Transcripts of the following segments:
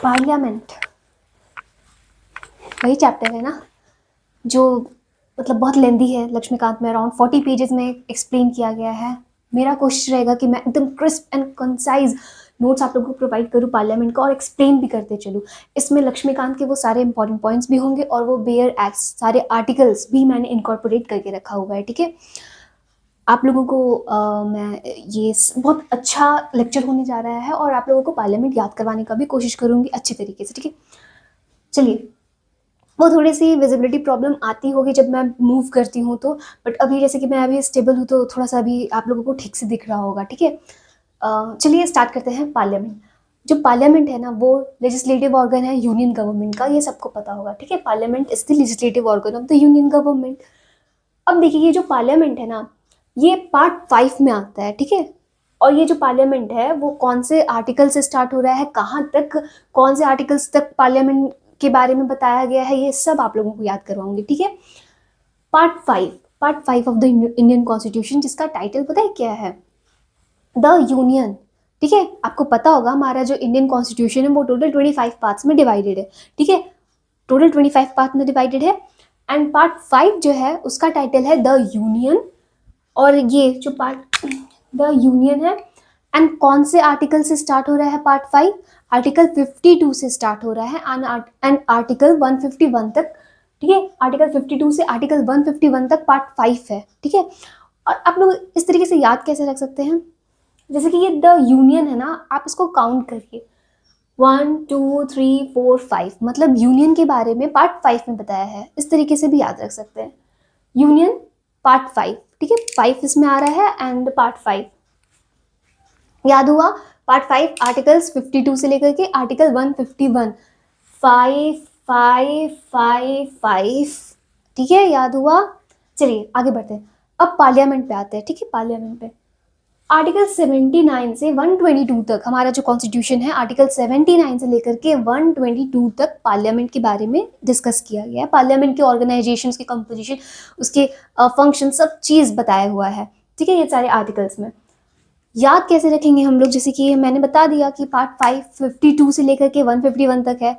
Parliament वही chapter है ना जो मतलब बहुत लेंदी है, लक्ष्मीकांत में अराउंड 40 पेजेस में एक्सप्लेन किया गया है। मेरा कोशिश रहेगा कि मैं एकदम क्रिस्प एंड कंसाइज नोट्स आप लोगों को प्रोवाइड करूँ पार्लियामेंट का और एक्सप्लेन भी करते चलूँ। इसमें लक्ष्मीकांत के वो सारे इंपॉर्टेंट पॉइंट्स भी होंगे और वो बेयर एक्ट्स सारे आर्टिकल्स भी मैंने इनकॉर्पोरेट करके रखा हुआ है। ठीक है, आप लोगों को मैं ये बहुत अच्छा लेक्चर होने जा रहा है और आप लोगों को पार्लियामेंट याद करवाने का भी कोशिश करूँगी अच्छे तरीके से। ठीक है, चलिए, वो थोड़ी सी विजिबिलिटी प्रॉब्लम आती होगी जब मैं मूव करती हूँ तो, बट अभी जैसे कि मैं अभी स्टेबल हूँ तो थोड़ा सा अभी आप लोगों को ठीक से दिख रहा होगा। ठीक है, चलिए स्टार्ट करते हैं। पार्लियामेंट, जो पार्लियामेंट है ना वो लेजिस्लेटिव ऑर्गन है यूनियन गवर्नमेंट का, ये सबको पता होगा। ठीक है, parliament is the legislative organ of the union government. अब देखिए, ये जो पार्लियामेंट है ना ये पार्ट 5 में आता है। ठीक है, और ये जो पार्लियामेंट है वो कौन से आर्टिकल से स्टार्ट हो रहा है, कहाँ तक, कौन से आर्टिकल्स तक पार्लियामेंट के बारे में बताया गया है, ये सब आप लोगों को याद करवाऊंगी। ठीक है, part 5 of the Indian constitution, जिसका टाइटल पता है क्या है? The union. ठीक है, आपको पता होगा हमारा जो इंडियन कॉन्स्टिट्यूशन है वो टोटल 25 पार्ट्स में डिवाइडेड है। ठीक है, टोटल 25 पार्ट में डिवाइडेड है एंड पार्ट 5 जो है उसका टाइटल है द यूनियन। और ये जो पार्ट द यूनियन है एंड कौन से आर्टिकल से स्टार्ट हो रहा है पार्ट 5? आर्टिकल 52 से स्टार्ट हो रहा है एंड आर्टिकल 151 तक। ठीक है, आर्टिकल 52 से आर्टिकल 151 तक पार्ट 5 है। ठीक है, और आप लोग इस तरीके से याद कैसे रख सकते हैं, जैसे कि ये द यूनियन है ना, आप इसको काउंट करिए 1 2 3 4 5, मतलब यूनियन के बारे में पार्ट 5 में बताया है। इस तरीके से भी याद रख सकते हैं, यूनियन पार्ट 5। ठीक है, 5 इसमें आ रहा है एंड पार्ट 5 याद हुआ। पार्ट 5 आर्टिकल्स 52 से लेकर के आर्टिकल 151, 5 5 5 5। ठीक है, याद हुआ। चलिए आगे बढ़ते हैं, अब पार्लियामेंट पे आते हैं। ठीक है, पार्लियामेंट पे आर्टिकल 79 से 122 तक हमारा जो कॉन्स्टिट्यूशन है, आर्टिकल 79 से लेकर के 122 तक पार्लियामेंट के बारे में डिस्कस किया गया है। पार्लियामेंट के ऑर्गेनाइजेशन की कंपोजिशन, उसके फंक्शन, सब चीज़ बताया हुआ है। ठीक है, ये सारे आर्टिकल्स में याद कैसे रखेंगे हम लोग, जैसे कि मैंने बता दिया कि पार्ट 552 से लेकर के 151 तक है।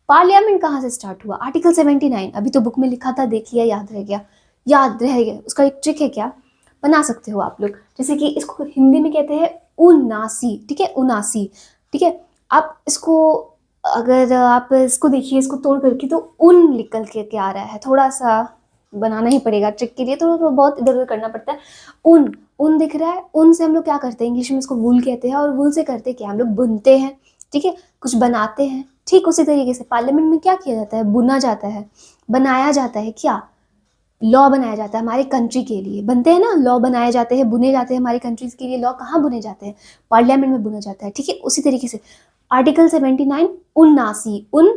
पार्लियामेंट कहाँ से स्टार्ट हुआ? आर्टिकल 79, अभी तो बुक में लिखा था, देख लिया, याद रह गया। याद रह गया, उसका एक ट्रिक है, क्या बना सकते हो आप लोग, जैसे कि इसको हिंदी में कहते हैं 79। ठीक है, 79। ठीक है, आप इसको, अगर आप इसको देखिए, इसको तोड़ करके तो उन निकल के आ रहा है, थोड़ा सा बनाना ही पड़ेगा ट्रिक के लिए, तो बहुत इधर उधर करना पड़ता है। उन उन दिख रहा है, उन से हम लोग क्या करते हैं, इंग्लिश में इसको वूल कहते हैं, और वूल से करते क्या, हम लोग बुनते हैं। ठीक है, कुछ बनाते हैं। ठीक उसी तरीके से पार्लियामेंट में क्या किया जाता है, बुना जाता है, बनाया जाता है। क्या लॉ बनाया जाता है हमारे कंट्री के लिए, बनते हैं ना लॉ, बनाए जाते हैं, बुने जाते हैं हमारी कंट्रीज के लिए। लॉ कहाँ बुने जाते हैं? पार्लियामेंट में बुना जाता है। ठीक है, उसी तरीके से आर्टिकल 79 79 उन,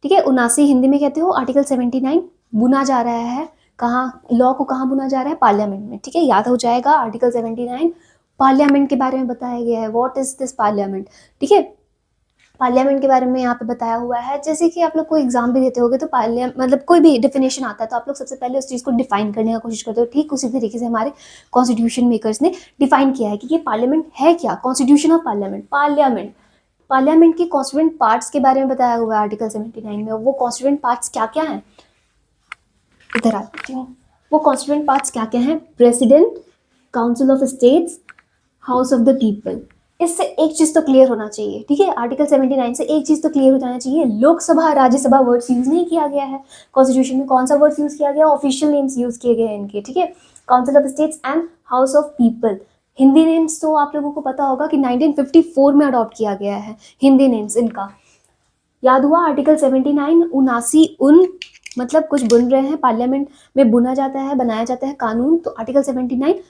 ठीक है, 79 हिंदी में कहते हो, आर्टिकल 79 बुना जा रहा है कहाँ, लॉ को कहाँ बुना जा रहा है? पार्लियामेंट में। ठीक है, याद हो जाएगा, आर्टिकल 79 पार्लियामेंट के बारे में बताया गया है। What is this parliament? ठीक है, पार्लियामेंट के बारे में यहाँ पे बताया हुआ है। जैसे कि आप लोग कोई एग्जाम भी देते होगे तो पार्लियामेंट मतलब कोई भी डेफिनेशन आता है तो आप लोग सबसे पहले उस चीज़ को डिफाइन करने का कोशिश करते हो। ठीक उसी तरीके से हमारे कॉन्स्टिट्यूशन मेकर्स ने डिफाइन किया है कि ये पार्लियामेंट है क्या। कॉन्स्टिट्यूशन ऑफ पार्लियामेंट, पार्लियामेंट के कॉन्स्टिट्यूएंट पार्ट्स के बारे में बताया हुआ है आर्टिकल 79 में। वो कॉन्स्टिट्यूएंट पार्ट्स क्या क्या हैं, इधर आती हूँ। वो कॉन्स्टिट्यूएंट पार्ट्स क्या क्या हैं? President, council of states, house of the people. इससे एक चीज तो क्लियर होना चाहिए। ठीक है, आर्टिकल 79 से एक चीज तो क्लियर हो जाना चाहिए, लोकसभा राज्यसभा वर्ड्स यूज नहीं किया गया है कॉन्स्टिट्यूशन में। कौन सा वर्ड्स यूज किया गया? ऑफिशियल नेम्स यूज किए गए हैं इनके। ठीक है, council of states and house of people. Hindi names तो आप लोगों को पता होगा कि 1954 में अडॉप्ट किया गया है हिंदी नेम्स इनका। याद हुआ, आर्टिकल 79 79 उन, मतलब कुछ बुन रहे हैं, पार्लियामेंट में बुना जाता है, बनाया जाता है कानून, तो article 79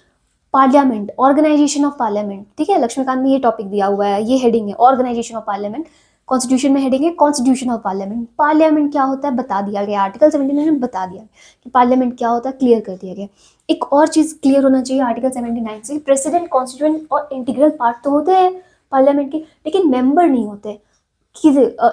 parliament, organisation of parliament. ठीक है, लक्ष्मीकांत में ये टॉपिक दिया हुआ है, ये हेडिंग है ऑर्गेनाइजेशन ऑफ पार्लियामेंट। कॉन्स्टिट्यूशन में हेडिंग है कॉन्स्टिट्यूशन ऑफ पार्लियामेंट। पार्लियामेंट क्या होता है बता दिया गया, आर्टिकल 79 में बता दिया कि पार्लियामेंट क्या होता है, क्लियर कर दिया गया। एक और चीज क्लियर होना चाहिए आर्टिकल 79 से, प्रेसिडेंट कॉन्स्टिट्यूएंट और इंटीग्रल पार्ट तो होते हैं पार्लियामेंट के, लेकिन मेंबर नहीं होते।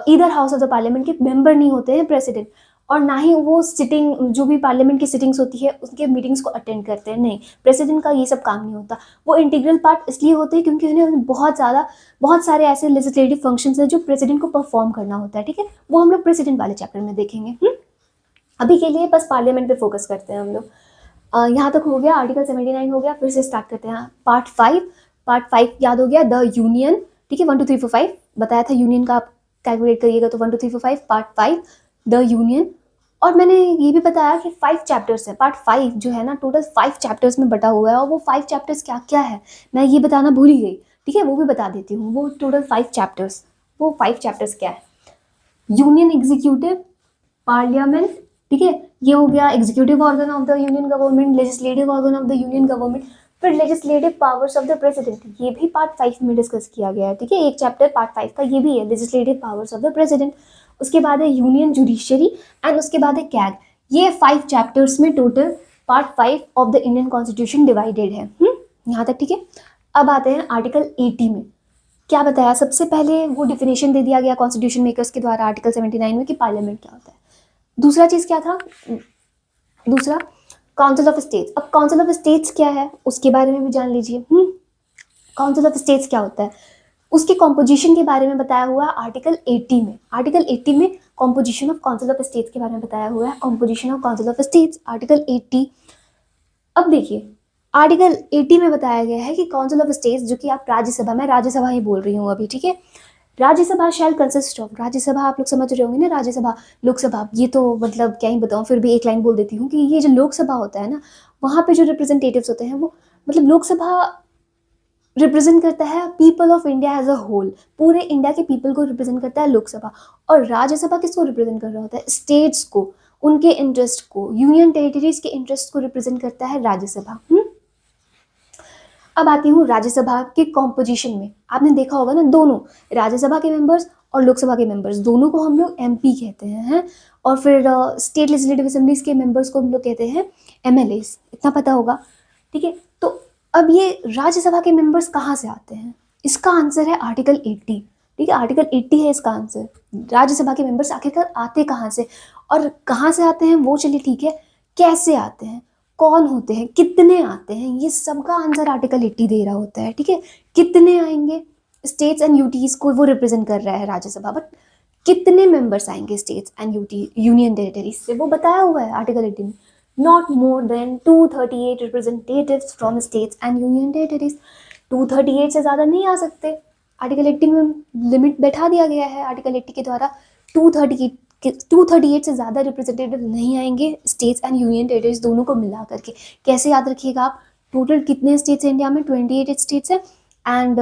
Either house of the parliament के मेंबर नहीं होते हैं प्रेसिडेंट, और ना ही वो सिटिंग, जो भी पार्लियामेंट की सिटिंग्स होती है उसके मीटिंग्स को अटेंड करते हैं। नहीं, प्रेसिडेंट का ये सब काम नहीं होता। वो इंटीग्रल पार्ट इसलिए होते हैं क्योंकि उन्हें बहुत सारे ऐसे लेजिस्लेटिव फंक्शंस हैं जो प्रेसिडेंट को परफॉर्म करना होता है। ठीक है, वो हम लोग प्रेसिडेंट वाले चैप्टर में देखेंगे। अभी के लिए बस पार्लियामेंट पे फोकस करते हैं हम लोग। यहाँ तक हो गया, आर्टिकल 79 हो गया। फिर से स्टार्ट करते हैं पार्ट 5 याद हो गया, द यूनियन। ठीक है, 1 2 3 4 5 बताया था यूनियन का, आप कैलकुलेट करिएगा तो 1 2 3 4 5 पार्ट 5 द यूनियन। और मैंने ये भी बताया कि 5 चैप्टर्स है। पार्ट 5 जो है ना टोटल 5 चैप्टर्स में बटा हुआ है, और वो 5 चैप्टर्स क्या क्या है मैं ये बताना भूल ही गई। ठीक है, वो भी बता देती हूँ। वो टोटल 5 चैप्टर्स, वो 5 चैप्टर्स क्या है? Union executive, parliament. ठीक है, ये हो गया executive organ of the union government, legislative organ of the union government. फिर legislative powers of the president, ये भी पार्ट 5 में डिस्कस किया गया है। ठीक है, एक चैप्टर पार्ट 5 का ये भी है, legislative powers of the president. उसके बाद है यूनियन जुडिशरी, एंड उसके बाद है कैग। ये 5 चैप्टर्स में total part 5 of the Indian constitution divided है। यहाँ तक ठीक है। अब आते हैं आर्टिकल 80 में। क्या बताया? सबसे पहले वो डिफिनेशन दे दिया गया कॉन्स्टिट्यूशन मेकर्स के द्वारा आर्टिकल 79 में कि पार्लियामेंट क्या होता है। दूसरा चीज क्या था? दूसरा काउंसिल ऑफ स्टेट्स। अब काउंसिल ऑफ स्टेट्स क्या है उसके बारे में भी जान लीजिए। काउंसिल ऑफ स्टेट्स क्या होता है, उसके कॉम्पोजिशन के बारे में बताया हुआ है आर्टिकल 80 में। आर्टिकल 80 में composition of council of states के बारे में बताया हुआ है। Composition of council of states, article 80। अब देखिए, आर्टिकल 80 में बताया गया है कि काउंसिल ऑफ स्टेट्स, जो कि आप राज्यसभा, मैं राज्यसभा ही बोल रही हूँ अभी। ठीक है, राज्यसभा शैल कंसिस्ट ऑफ, राज्यसभा आप लोग समझ रहे होंगे ना, राज्यसभा लोकसभा, ये तो मतलब क्या ही बताऊँ, फिर भी एक लाइन बोल देती हूँ कि ये जो लोकसभा होता है ना, वहाँ पे जो रिप्रेजेंटेटिव्स होते हैं वो, मतलब लोकसभा रिप्रेजेंट करता है people of India as a whole, पूरे इंडिया के पीपल को रिप्रेजेंट करता है लोकसभा। और राज्यसभा किसको रिप्रेजेंट कर रहा होता है? स्टेट्स को, उनके इंटरेस्ट को, यूनियन टेरिटरीज के इंटरेस्ट को रिप्रेजेंट करता है राज्यसभा। अब आती हूँ राज्यसभा के कॉम्पोजिशन में। आपने देखा होगा ना, दोनों राज्यसभा के मेंबर्स और लोकसभा के मेंबर्स दोनों को हम लोग एमपी कहते हैं। और फिर स्टेट लेजिस्लेटिव असेंबलीज के मेंबर्स को हम लोग कहते हैं एमएलएस, इतना पता होगा। ठीक है, तो अब ये राज्यसभा के मेंबर्स कहाँ से आते हैं? इसका आंसर है आर्टिकल 80। ठीक है, आर्टिकल 80 है इसका आंसर। राज्यसभा के मेंबर्स आखिरकार आते कहाँ से, और कहाँ से आते हैं वो चलिए ठीक है, कैसे आते हैं, कौन होते हैं, कितने आते हैं, ये सब का आंसर आर्टिकल 80 दे रहा होता है। ठीक है, कितने आएंगे, स्टेट्स एंड यूटीज को वो रिप्रेजेंट कर रहा है राज्यसभा, बट कितने मेंबर्स आएंगे स्टेट्स एंड यूनियन टेरिटरीज से, वो बताया हुआ है आर्टिकल 80 में। Not more than 238 representatives from states and union territories. 238 से ज़्यादा नहीं आ सकते। आर्टिकल 80 में लिमिट बैठा दिया गया है आर्टिकल 80 के द्वारा। 238 से ज़्यादा रिप्रेजेंटेटिव नहीं आएंगे स्टेट्स एंड यूनियन टेरिटरीज दोनों को मिला करके। कैसे याद रखिएगा आप? टोटल कितने स्टेट्स हैं इंडिया में? 28 स्टेट्स हैं, एंड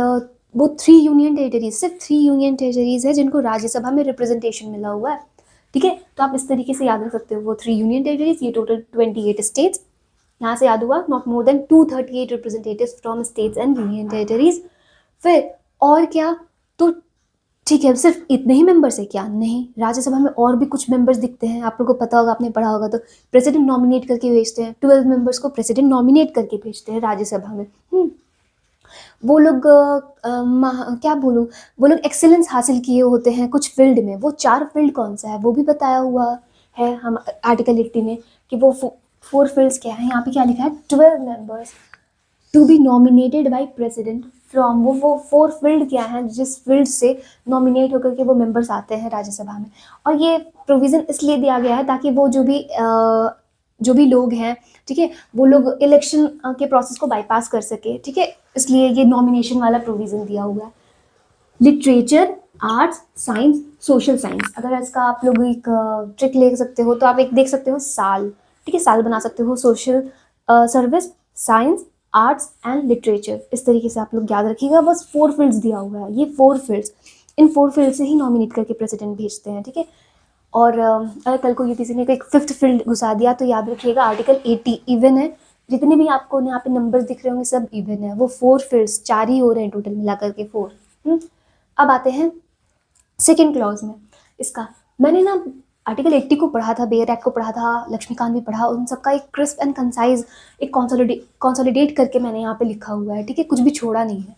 वो 3 यूनियन टेरिटरीज, सिर्फ 3 यूनियन टेरिटरीज है जिनको राज्यसभा में रिप्रेजेंटेशन मिला हुआ है। ठीक है, तो आप इस तरीके से याद रख सकते हो, वो 3 यूनियन टेरिटरीज, ये टोटल 28 स्टेट्स। यहाँ से याद हुआ, not more than 238 representatives from states and union territories. फिर और क्या? तो ठीक है, सिर्फ इतने ही मेंबर्स है क्या? नहीं, राज्यसभा में और भी कुछ मेंबर्स दिखते हैं। आप लोगों को पता होगा, आपने पढ़ा होगा तो, प्रेसिडेंट नॉमिनेट करके भेजते हैं। 12 मेंबर्स को प्रेसिडेंट नॉमिनेट करके भेजते हैं राज्यसभा में। वो लोग क्या बोलूँ, वो लोग एक्सेलेंस हासिल किए होते हैं कुछ फील्ड में। वो 4 फील्ड कौन सा है वो भी बताया हुआ है हम आर्टिकल 80 में, कि वो 4 फील्ड्स क्या है। यहाँ पे क्या लिखा है? 12 members to be nominated by president from, वो 4 फील्ड क्या हैं जिस फील्ड से नॉमिनेट होकर के वो मेंबर्स आते हैं राज्यसभा में। और ये प्रोविज़न इसलिए दिया गया है ताकि वो जो भी लोग हैं, ठीक है, वो लोग इलेक्शन के प्रोसेस को बाईपास कर सके। ठीक है, इसलिए ये नॉमिनेशन वाला प्रोविज़न दिया हुआ है। Literature, arts, science, social science. अगर इसका आप लोग एक ट्रिक ले सकते हो तो आप एक देख सकते हो साल। ठीक है, साल बना सकते हो, social service, science, arts and literature. इस तरीके से आप लोग याद रखिएगा। बस 4 फील्ड्स दिया हुआ है, ये 4 फील्ड्स, इन 4 फील्ड से ही नॉमिनेट करके प्रेसिडेंट भेजते हैं। ठीक है, और अगर कल को किसी ने एक 5th फील्ड घुसा दिया तो याद रखिएगा आर्टिकल 80 इवन है। जितने भी आपको यहाँ पे नंबर्स दिख रहे होंगे सब इवन है। वो 4 फील्ड्स, 4 ही हो रहे हैं टोटल मिला करके 4। अब आते हैं सेकेंड क्लॉज में। इसका मैंने ना आर्टिकल 80 को पढ़ा था, बेयर एक्ट को पढ़ा था, लक्ष्मीकांत भी पढ़ा, उन सबका एक क्रिस्प एंड कंसाइज एक कॉन्सोलिडेट करके मैंने यहाँ पे लिखा हुआ है। ठीक है, कुछ भी छोड़ा नहीं है।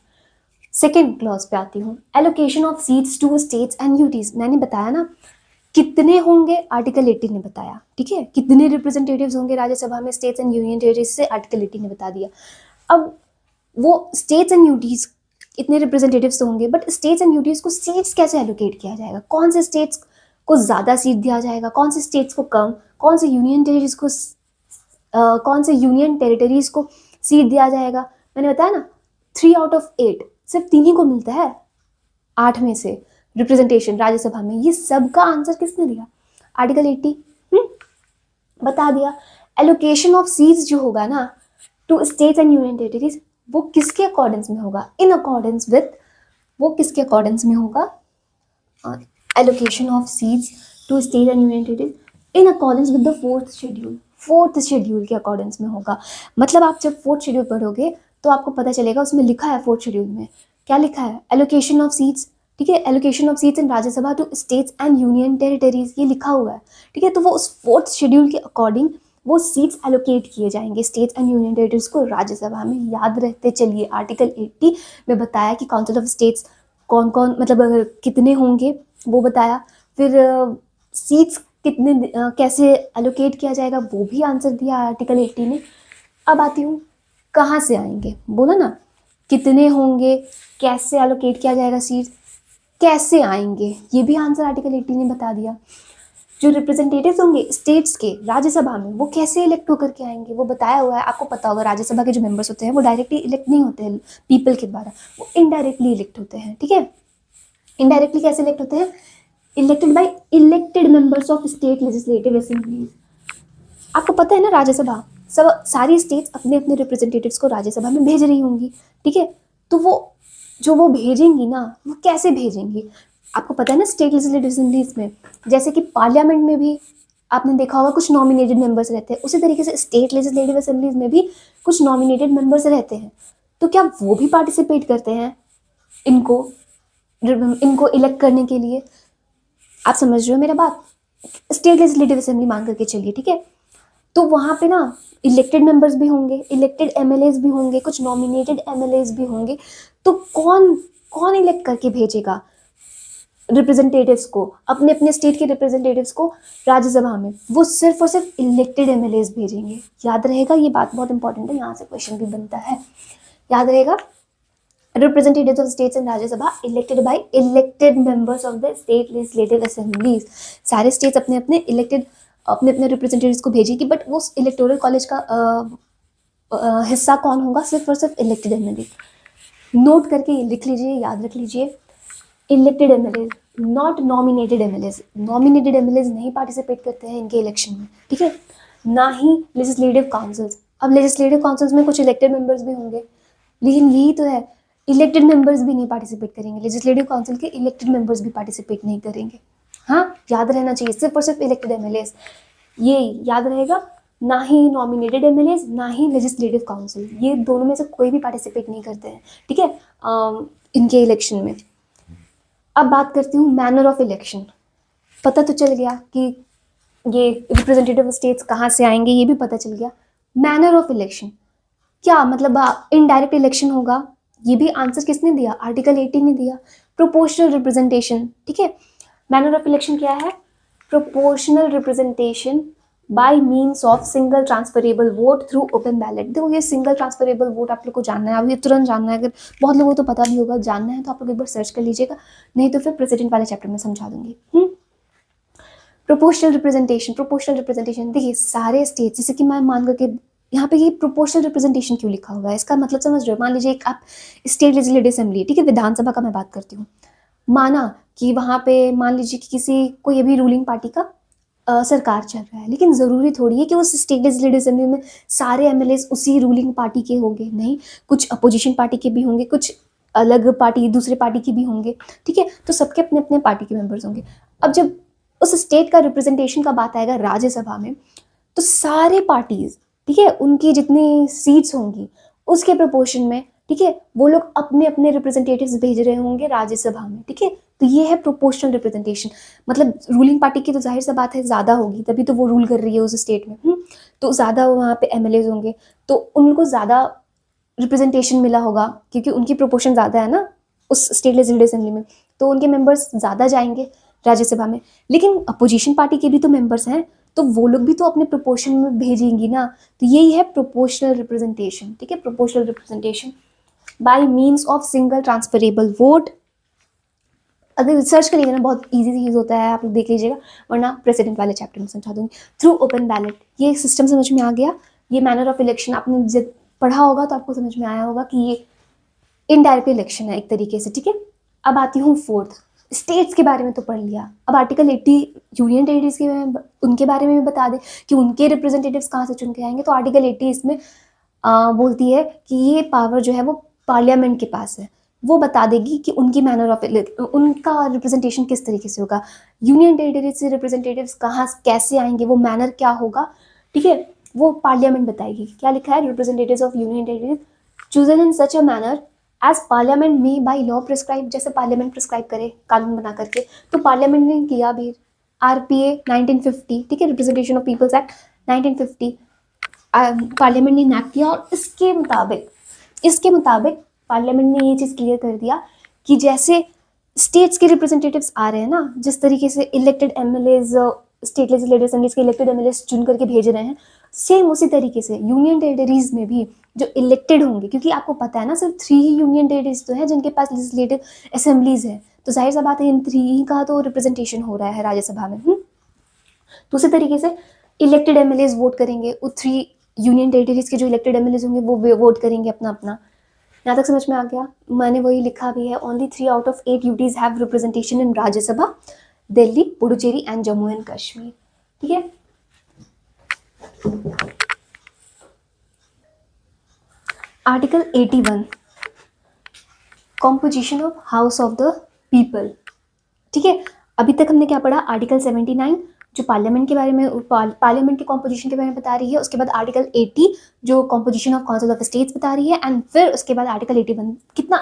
सेकेंड क्लॉज पे आती हूँ, allocation of seats to states and UTs. मैंने बताया ना कितने होंगे आर्टिकल 80 ने बताया, ठीक है, कितने रिप्रेजेंटेटिव्स होंगे राज्यसभा में स्टेट्स एंड यूनियन टेरिटरीज से आर्टिकल 80 ने बता दिया। अब वो स्टेट्स एंड यूटीज इतने रिप्रेजेंटेटिव्स तो होंगे, बट स्टेट्स एंड यूटीज को सीट्स कैसे एलोकेट किया जाएगा, कौन से स्टेट्स को ज़्यादा सीट दिया जाएगा, कौन से स्टेट्स को कम, कौन से यूनियन टेरिटरीज को कौन से यूनियन टेरिटरीज को सीट दिया जाएगा। मैंने बताया ना 3 आउट ऑफ 8 सिर्फ 3 ही को मिलता है 8 में से रिप्रेजेंटेशन राज्यसभा में। ये सब का आंसर किसने दिया, आर्टिकल 80 बता दिया। एलोकेशन ऑफ सीट्स जो होगा ना to states and union territories, वो किसके अकॉर्डेंस में होगा, इन अकॉर्डेंस विद, वो किसके अकॉर्डेंस में होगा, allocation of seats to state and union territories in accordance with the fourth schedule के अकॉर्डेंस में होगा। मतलब आप जब 4th शेड्यूल पढ़ोगे तो आपको पता चलेगा, उसमें लिखा है 4th शेड्यूल में क्या लिखा है, एलोकेशन ऑफ सीट्स, ठीक है, allocation of seats in Rajya Sabha to states and union territories, ये लिखा हुआ है, ठीक है। तो वो उस 4th शेड्यूल के अकॉर्डिंग वो सीट्स एलोकेट किए जाएंगे स्टेट्स एंड यूनियन टेरिटरीज को राज्यसभा में। याद रहते चलिए, आर्टिकल 80 में बताया कि काउंसिल ऑफ स्टेट्स कौन कौन, मतलब अगर कितने होंगे वो बताया, फिर सीट्स कितने कैसे एलोकेट किया जाएगा वो भी आंसर दिया आर्टिकल 80 ने। अब आती हूँ कहाँ से आएंगे, बोला ना कितने होंगे, कैसे एलोकेट किया जाएगा सीट्स, कैसे आएंगे, ये भी आंसर आर्टिकल 80 ने बता दिया। जो रिप्रेजेंटेटिव्स होंगे स्टेट्स के राज्यसभा में वो कैसे इलेक्ट होकर के आएंगे वो बताया हुआ है। आपको पता होगा राज्यसभा के जो मेंबर्स होते हैं वो डायरेक्टली इलेक्ट नहीं होते हैं पीपल के द्वारा, वो इनडायरेक्टली इलेक्ट होते हैं, ठीक है। इनडायरेक्टली कैसे इलेक्ट होते हैं, elected by elected members of state legislative assemblies. आपको पता है ना राज्यसभा सब सारी स्टेट्स अपने अपने रिप्रेजेंटेटिव्स को राज्यसभा में भेज रही होंगी, ठीक है। तो वो जो वो भेजेंगी ना वो कैसे भेजेंगी, आपको पता है ना स्टेट लेजिस्लेटिव असेंबलीज में, जैसे कि पार्लियामेंट में भी आपने देखा होगा कुछ नॉमिनेटेड मेंबर्स रहते हैं, उसी तरीके से स्टेट लेजिस्लेटिव असेंबलीज में भी कुछ नॉमिनेटेड मेंबर्स रहते हैं। तो क्या वो भी पार्टिसिपेट करते हैं इनको इलेक्ट करने के लिए, आप समझ रहे हो मेरा बात। स्टेट लेजिस्लेटिव असेंबली मान करके चलिए, ठीक है। तो वहाँ पे ना इलेक्टेड मेंबर्स भी होंगे, इलेक्टेड एमएलएज भी होंगे, कुछ नॉमिनेटेड एमएलएज भी होंगे। तो कौन कौन इलेक्ट करके भेजेगा रिप्रेजेंटेटिव्स को, अपने अपने स्टेट के रिप्रेजेंटेटिव्स को राज्यसभा में, वो सिर्फ और सिर्फ इलेक्टेड एमएलएज भेजेंगे। याद रहेगा, ये बात बहुत इंपॉर्टेंट है, यहाँ से क्वेश्चन भी बनता है, याद रहेगा। representatives of states in Rajya Sabha elected by elected members of the state legislative assemblies। सारे states अपने अपने elected अपने अपने representatives को भेजेगी, बट वो इलेक्टोरल कॉलेज का हिस्सा कौन होगा, सिर्फ और सिर्फ इलेक्टेड एमएलए। नोट करके लिख लीजिए, याद रख लीजिए, elected MLA, not nominated MLA. Nominated MLA नहीं पार्टिसिपेट करते हैं इनके इलेक्शन में, ठीक है, ना ही लेजिस्लेटिव काउंसिल्स। अब लेजिस्लेटिव काउंसिल्स में कुछ इलेक्टेड मेंबर्स भी होंगे, लेकिन यही तो है, इलेक्टेड मेंबर्स भी नहीं पार्टिसिपेट करेंगे, लेजिस्लेटिव काउंसिल के इलेक्टेड मेंबर्स भी पार्टिसिपेट नहीं करेंगे। हाँ, याद रहना चाहिए, सिर्फ और सिर्फ इलेक्टेड एमएलए, ये याद रहेगा। ना ही नॉमिनेटेड एमएलए, ना ही लेजिस्लेटिव काउंसिल, ये दोनों में से कोई भी पार्टिसिपेट नहीं करते हैं, ठीक है, इनके इलेक्शन में। अब बात करती हूँ मैनर ऑफ इलेक्शन। पता तो चल गया कि ये रिप्रेजेंटेटिव स्टेट्स कहाँ से आएंगे, ये भी पता चल गया। मैनर ऑफ इलेक्शन क्या मतलब, इनडायरेक्ट इलेक्शन होगा, ये भी आंसर किसने दिया, आर्टिकल 80 ने दिया। प्रोपोर्शनल रिप्रेजेंटेशन, ठीक है, मैनर ऑफ इलेक्शन क्या है, proportional representation bye means of single transferable vote through open ballot. देखो ये सिंगल ट्रांसफरेबल वोट आप लोग को जानना है, अब ये तुरंत जानना है, अगर बहुत लोगों को तो पता भी होगा, जानना है तो आप लोग एक बार सर्च कर लीजिएगा, नहीं तो फिर प्रेसिडेंट वाले चैप्टर में समझा दूंगी। प्रोपोर्शनल रिप्रेजेंटेशन देखिए सारे स्टेट, जैसे कि मैं मान करके यहाँ पे ये प्रोपोर्शनल रिप्रेजेंटेशन क्यों लिखा हुआ है, इसका मतलब समझ रहे हो। मान लीजिए एक आप स्टेट लेजिस्लेटिव असेंबली, ठीक है, विधानसभा का मैं बात करती हूँ, माना कि वहाँ पे मान लीजिए कि किसी कोई अभी रूलिंग पार्टी का सरकार चल रहा है, लेकिन ज़रूरी थोड़ी है कि उस स्टेट लेजिस्लेटिव असेंबली में सारे एमएलए उसी रूलिंग पार्टी के होंगे, नहीं, कुछ अपोजिशन पार्टी के भी होंगे, कुछ अलग पार्टी दूसरे पार्टी के भी होंगे, ठीक है। तो सबके अपने अपने पार्टी के मेंबर्स होंगे। अब जब उस स्टेट का रिप्रेजेंटेशन का बात आएगा राज्यसभा में, तो सारे पार्टीज, ठीक है, उनकी जितनी सीट्स होंगी उसके प्रोपोर्शन में, ठीक है, वो लोग अपने अपने रिप्रेजेंटेटिव्स भेज रहे होंगे राज्यसभा में, ठीक है। तो ये है प्रोपोर्शनल रिप्रेजेंटेशन, मतलब रूलिंग पार्टी की तो जाहिर सा बात है ज़्यादा होगी, तभी तो वो रूल कर रही है उस स्टेट में, तो ज़्यादा वहाँ पे एमएलए होंगे, तो उनको ज़्यादा रिप्रेजेंटेशन मिला होगा, क्योंकि उनकी प्रोपोर्शन ज़्यादा है ना उस स्टेट लेजिस्लेटिव असेंबली में, तो उनके मेंबर्स ज़्यादा जाएंगे, राज्यसभा में, लेकिन अपोजिशन पार्टी के भी तो मेंबर्स हैं, तो वो लोग भी तो अपने प्रोपोर्शन में भेजेंगी ना, तो यही है प्रोपोर्शनल रिप्रेजेंटेशन, ठीक है, proportional representation bye means of single transferable vote. अगर रिसर्च करिएगा ना बहुत इजी चीज़ होता है, आप लोग देख लीजिएगा, वरना प्रेसिडेंट वाले चैप्टर में समझा दूंगी। थ्रू ओपन बैलेट, ये सिस्टम समझ में आ गया। ये मैनर ऑफ इलेक्शन आपने जब पढ़ा होगा तो आपको समझ में आया होगा कि ये इनडायरेक्ट इलेक्शन है एक तरीके से, ठीक है। अब आती हूँ फोर्थ, स्टेट्स के बारे में तो पढ़ लिया, अब आर्टिकल 80 यूनियन टेरिटरीज के उनके बारे में भी बता दें कि उनके रिप्रेजेंटेटिव्स कहाँ से चुन के आएंगे। तो आर्टिकल 80 इसमें बोलती है कि ये पावर जो है वो पार्लियामेंट के पास है, वो बता देगी कि उनकी मैनर ऑफ उनका रिप्रेजेंटेशन किस तरीके से होगा, यूनियन टेरिटरी से रिप्रेजेंटेटिव्स कहाँ कैसे आएंगे, वो मैनर क्या होगा, ठीक है, वो पार्लियामेंट बताएगी। क्या लिखा है, representatives of union territories chosen in such a manner as parliament में बाई लॉ प्रिस्क्राइब, जैसे पार्लियामेंट प्रिस्क्राइब करे कानून बना करके, तो पार्लियामेंट ने किया भी। RPA 1950, ठीक है, representation of peoples act 1950 parliament ने इनैक्ट किया, और इसके मुताबिक पार्लियामेंट ने ये चीज़ क्लियर कर दिया कि जैसे स्टेट्स के रिप्रेजेंटेटिव्स आ रहे हैं ना, जिस तरीके से elected MLAs state legislative assemblies के इलेक्टेड MLAs चुन करके भेज रहे हैं, सेम उसी तरीके से यूनियन टेरिटरीज में भी जो इलेक्टेड होंगे, क्योंकि आपको पता है ना सिर्फ 3 ही यूनियन टेरिटरीज तो हैं जिनके पास लेजिस्लेटिव असेंबलीज है, तो जाहिर सा बात है इन 3 का तो रिप्रेजेंटेशन हो रहा है राज्यसभा में। तो उसी तरीके से इलेक्टेड MLAs वोट करेंगे, वो 3 यूनियन टेरिटरीज के जो इलेक्टेड MLAs होंगे वो वोट करेंगे अपना अपना। यहाँ तक समझ में आ गया, मैंने वही लिखा भी है, only 3 out of 8 UTs have representation in Rajya Sabha, Delhi, Puducherry and Jammu and Kashmir, ठीक है। Article 81 composition of house of the people, ठीक है। अभी तक हमने क्या पढ़ा, आर्टिकल 79 जो पार्लियामेंट के बारे में, पार्लियामेंट के कॉम्पोजिशन के बारे में बता रही है, उसके बाद आर्टिकल 80 जो composition of council of states बता रही है, एंड फिर उसके बाद आर्टिकल 81 कितना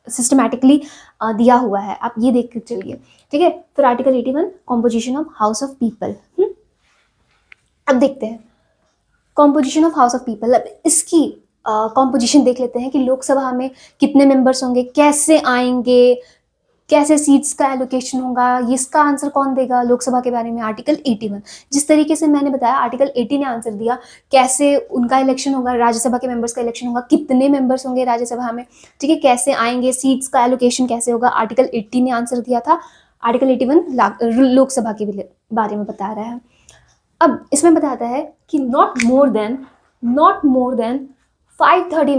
सिस्टमैटिकली दिया हुआ है, आप ये देख कर चलिए, ठीक है। फिर article 81 composition of house of people. अब देखते हैं composition of house of people, अब इसकी कॉम्पोजिशन देख लेते हैं कि लोकसभा में कितने मेंबर्स होंगे, कैसे आएंगे, कैसे सीट्स का एलोकेशन होगा, इसका आंसर कौन देगा लोकसभा के बारे में, आर्टिकल 81। जिस तरीके से मैंने बताया आर्टिकल 80 ने आंसर दिया कैसे उनका इलेक्शन होगा, राज्यसभा के मेंबर्स का इलेक्शन होगा, कितने मेंबर्स होंगे राज्यसभा में, ठीक है, कैसे आएंगे, सीट्स का एलोकेशन कैसे होगा, आर्टिकल 80 ने आंसर दिया था। आर्टिकल 81 लोकसभा के बारे में बता रहा है। अब इसमें बताता है कि not more than 530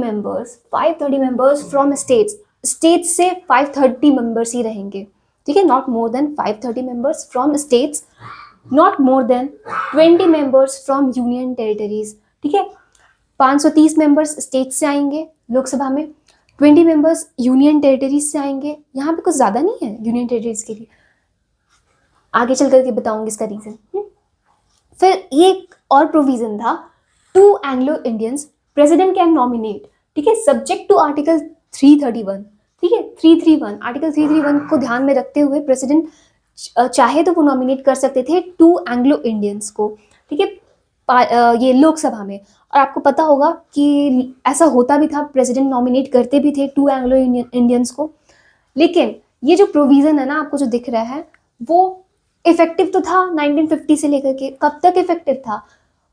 members from states से 530 मेंबर्स ही रहेंगे, ठीक है, not more than 530 members from states, not more than 20 members from union territories, ठीक है। 530 मेंबर्स स्टेट से आएंगे लोकसभा में, 20 मेंबर्स यूनियन टेरिटरीज से आएंगे। यहाँ पे कुछ ज़्यादा नहीं है यूनियन टेरिटरीज के लिए, आगे चल करके बताऊंगी इसका रीज़न। फिर एक और प्रोविजन था, 2 Anglo Indians president can nominate, ठीक है, सब्जेक्ट टू आर्टिकल 331, ठीक है, 331 आर्टिकल 331 को ध्यान में रखते हुए प्रेसिडेंट चाहे तो वो नॉमिनेट कर सकते थे 2 एंग्लो इंडियंस को, ठीक है, ये लोकसभा में। और आपको पता होगा कि ऐसा होता भी था, प्रेसिडेंट नॉमिनेट करते भी थे 2 एंग्लो इंडियंस को। लेकिन ये जो प्रोविज़न है ना आपको जो दिख रहा है वो इफेक्टिव तो था 1950 से लेकर के, कब तक इफेक्टिव था,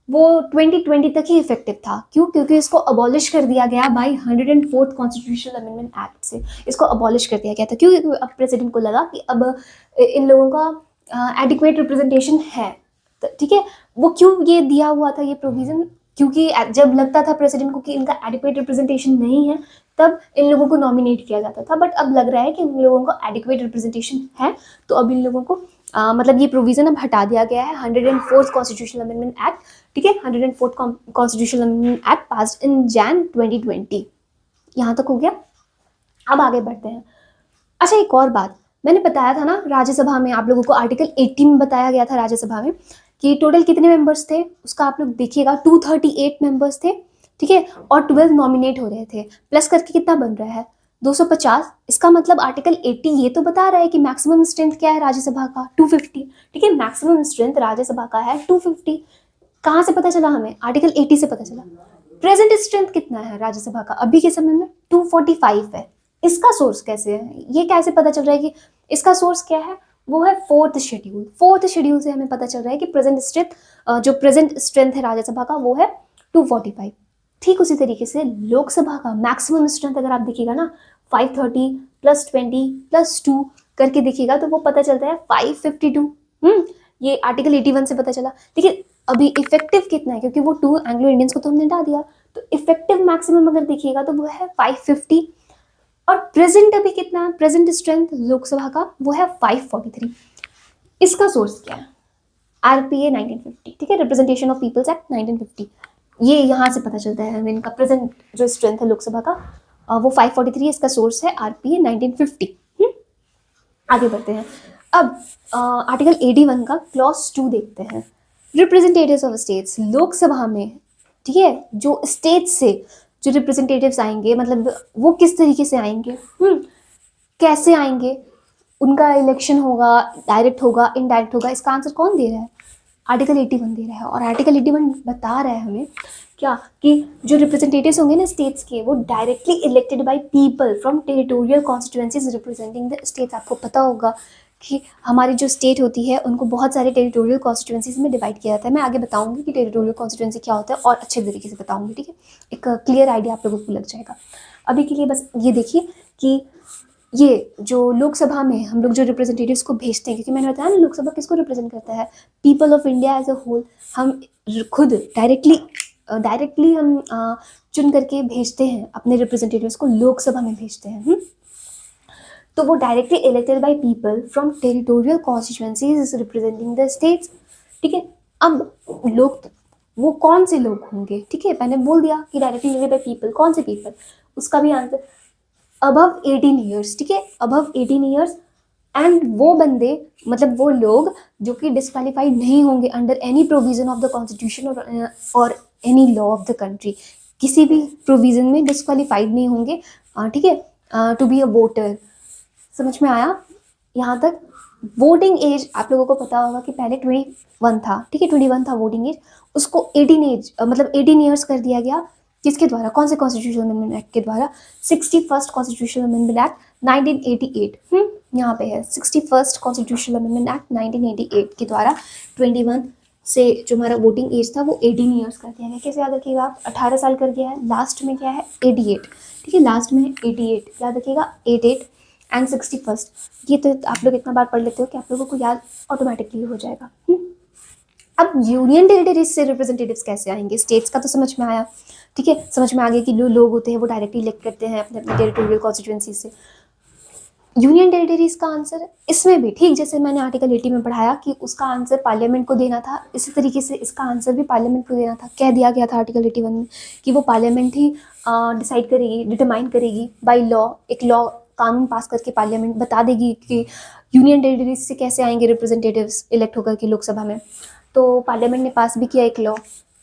वो 2020 तक ही इफेक्टिव था। क्यों? क्योंकि इसको अबॉलिश कर दिया गया bye 104th constitutional amendment act से, इसको अबॉलिश कर दिया गया था। क्यों? क्योंकि अब प्रेसिडेंट को लगा कि अब इन लोगों का एडिक्वेट रिप्रेजेंटेशन है, ठीक है। वो क्यों ये दिया हुआ था ये प्रोविज़न? क्योंकि जब लगता था प्रेसिडेंट को कि इनका एडिक्वेट रिप्रेजेंटेशन नहीं है तब इन लोगों को नॉमिनेट किया जाता था, बट अब लग रहा है कि इन लोगों को एडिक्वेट रिप्रेजेंटेशन है, तो अब इन लोगों को मतलब ये प्रोविज़न अब हटा दिया गया है। 104th कॉन्स्टिट्यूशनल अमेंडमेंट एक्ट, ठीक है, 104th constitutional amendment act passed in Jain 2020। यहाँ तक हो गया। अब आगे बढ़ते हैं। अच्छा, एक और बात मैंने बताया था ना, राज्यसभा में आप लोगों को आर्टिकल 80 में बताया गया था राज्यसभा में कि टोटल कितने मेंबर्स थे, उसका आप लोग देखिएगा 238 मेंबर्स थे, ठीक है, और 12 नॉमिनेट हो रहे थे, प्लस करके कितना बन रहा है 250। इसका मतलब आर्टिकल 80 ये तो बता रहा है कि मैक्सिमम स्ट्रेंथ क्या है राज्यसभा का, 250, ठीक है, मैक्सिमम स्ट्रेंथ राज्यसभा का है 250। कहाँ से पता चला हमें? आर्टिकल 80 से पता चला। प्रेजेंट स्ट्रेंथ कितना है राज्यसभा का अभी के समय में? 245 है। इसका सोर्स कैसे है? ये कैसे पता चल रहा है कि इसका सोर्स क्या है? वो है फोर्थ शेड्यूल। फोर्थ शेड्यूल से हमें पता चल रहा है कि प्रेजेंट स्ट्रेंथ जो प्रेजेंट स्ट्रेंथ है राज्यसभा का वो है 245। ठीक उसी तरीके से लोकसभा का मैक्सिमम स्ट्रेंथ अगर आप देखिएगा ना 530 + 20 + 2 करके देखिएगा तो वो पता चलता है 552। ये आर्टिकल 81 से पता चला। देखिए अभी इफेक्टिव कितना है, क्योंकि वो 2 एंग्लो इंडियंस को तो हमने हटा दिया, तो इफेक्टिव मैक्सिमम अगर देखिएगा तो वो है 550। और प्रेजेंट अभी कितना है, प्रेजेंट स्ट्रेंथ लोकसभा का वो है 543। इसका सोर्स क्या है, RPA 1950, ठीक है, रिप्रेजेंटेशन ऑफ पीपल्स एक्ट 1950। ये यहाँ से पता चलता है हमें इनका प्रेजेंट जो स्ट्रेंथ है लोकसभा का वो 543। इसका सोर्स है RPA 1950। आगे बढ़ते हैं। अब आर्टिकल 81 का क्लॉज 2 देखते हैं। रिप्रेजेंटेटिव्स ऑफ स्टेट्स, लोकसभा में, ठीक है, जो स्टेट से जो रिप्रेजेंटेटिव्स आएंगे मतलब वो किस तरीके से आएंगे, कैसे आएंगे, उनका इलेक्शन होगा, डायरेक्ट होगा, इनडायरेक्ट होगा, इसका आंसर कौन दे रहा है, आर्टिकल 81 दे रहा है। और आर्टिकल 81 बता रहा है हमें क्या कि जो रिप्रेजेंटेटिव्स होंगे ना स्टेट्स के वो directly elected by people from territorial constituencies representing the states. आपको पता होगा कि हमारी जो स्टेट होती है उनको बहुत सारे टेरिटोरियल कॉन्स्टिट्यूएंसीज में डिवाइड किया जाता है। मैं आगे बताऊंगी कि टेरिटोरियल कॉन्स्टिट्यूएंसी क्या होता है और अच्छे तरीके से बताऊंगी, ठीक है, एक क्लियर आइडिया आप लोगों को लग जाएगा। अभी के लिए बस ये देखिए कि ये जो लोकसभा में हम लोग जो रिप्रेजेंटेटिव्स को भेजते हैं, क्योंकि मैंने बताया ना लोकसभा किसको रिप्रेजेंट करता है, people of India as a whole. हम खुद डायरेक्टली हम चुन करके भेजते हैं अपने रिप्रेजेंटेटिव्स को, लोकसभा में भेजते हैं। तो वो directly elected by people from territorial constituencies representing the states, ठीक है। अब लोग वो कौन से लोग होंगे, ठीक है, मैंने बोल दिया कि डायरेक्टली इलेक्टेड बाय पीपल, कौन से पीपल, उसका भी आंसर अबव 18 ईयर्स, ठीक है, अबव 18 ईयर्स। एंड वो बंदे मतलब वो लोग जो कि डिस्क्वालीफाइड नहीं होंगे under any provision of the constitution और any law of the country, किसी भी प्रोविजन में डिस्क्वालीफाइड नहीं होंगे, ठीक है, टू बी अ वोटर। समझ में आया यहाँ तक। वोटिंग एज आप लोगों को पता होगा कि पहले 21 था, ठीक है, 21 था वोटिंग एज, उसको 18 एज मतलब 18 ईयर्स कर दिया गया। किसके द्वारा, कौन से कॉन्स्टिट्यूशनल अमेंडमेंट एक्ट के द्वारा, 61st कॉन्स्टिट्यूशनल अमेंडमेंट एक्ट 1988। यहाँ पे है 61st कॉन्स्टिट्यूशनल अमेंडमेंट एक्ट 1988 के द्वारा 21 से जो हमारा वोटिंग एज था वो 18 ईयर्स कर दिया गया। कैसे याद रखिएगा आप, 18 साल कर दिया है, लास्ट में क्या है 88, ठीक है, लास्ट में 88 याद रखिएगा, 88 एंड 61st। ये तो आप लोग इतना बार पढ़ लेते हो कि आप लोगों को याद ऑटोमेटिकली हो जाएगा। अब यूनियन टेरिटरीज से रिप्रेजेंटेटिव्स कैसे आएंगे, स्टेट्स का तो समझ में आया, ठीक है, समझ में आ गया कि जो लोग होते हैं वो डायरेक्टली इलेक्ट करते हैं अपने अपने टेरिटोरियल कॉन्स्टिट्यूएंसी से। यूनियन टेरिटरीज का आंसर इसमें भी ठीक जैसे मैंने आर्टिकल 80 में पढ़ाया कि उसका आंसर पार्लियामेंट को देना था, इसी तरीके से इसका आंसर भी पार्लियामेंट को देना था। कह दिया गया था आर्टिकल 81 में कि वो पार्लियामेंट ही डिसाइड करेगी, डिटरमाइन करेगी बाय लॉ, एक लॉ कानून पास करके पार्लियामेंट बता देगी कि यूनियन टेरिटरीज से कैसे आएंगे रिप्रेजेंटेटिव्स इलेक्ट होकर के लोकसभा में। तो पार्लियामेंट ने पास भी किया एक law,